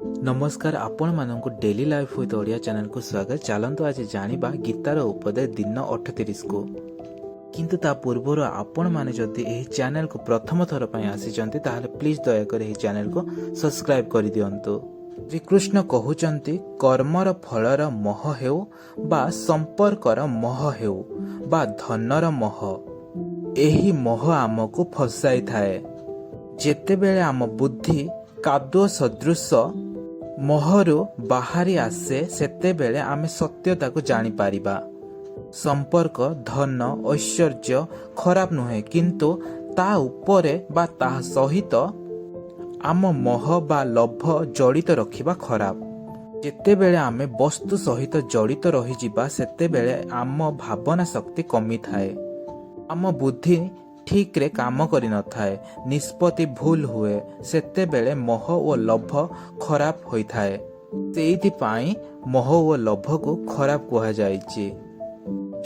नमस्कार आपण मानक daily life with Odia channel को स्वागत। चलतु आज जानिबा गीतार उपदेश दिन 38 को। किंतु ता पूर्वर आपण माने जदि एही चैनल को प्रथम थर पय आसीचंती ताहाले प्लीज दया कर एही चैनल को सब्सक्राइब कर दियंतु। श्री कृष्ण कहउचंती कर्मर फलर मोह हेउ बा संपर्कर मोह हेउ बा धनर मोह, एही मोह आमको फसाई थाए। जेतेबेले आम बुद्धि कादुओ सदृश मोहरु बाहरी आसे सेतेबेले आमे सत्यता को जानी पारिबा। संपर्क धन ऐश्वर्य खराब नुहे, किंतु ता उपरे बा ता सहित आम मोह बा लोभ जड़ित रखिबा खराब। जेतेबेले आमे वस्तु सहित जड़ित रही जिबा सेतेबेले आम भावना शक्ति कमी थाए, आम बुद्धि ठीक रे काम करि न थाए, निष्पत्ति भूल हुए, सेतेबेले मोह ओ लोभ खराब होई थाए। सेइथि पाई मोह ओ लोभ को खराब कहा जायछि।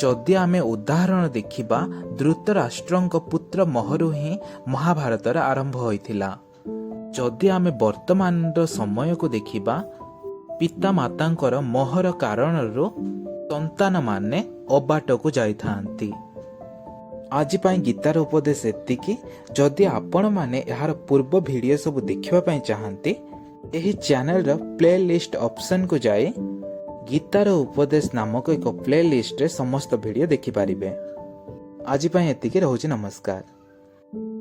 जदि आमे उदाहरण देखिबा, धृतराष्ट्रंक पुत्र मोहरु ही महाभारतर आरंभ होइथिला। जदि आमे वर्तमान समय को देखिबा, पिता मातांकर मोहर कारणरू संतान माने अबाट को जाइथांती। आज पाई गीतार उपदेश एतिकी। जदि आपण माने यार पूर्व वीडियो सब देखिबा पाई चाहंती, एही चैनल रो प्लेलिस्ट ऑप्शन को जाए गीतार उपदेश नामक एक प्लेलिस्ट रे समस्त वीडियो देखि पारिबे। आज पाई एतिकी। रहूची नमस्कार।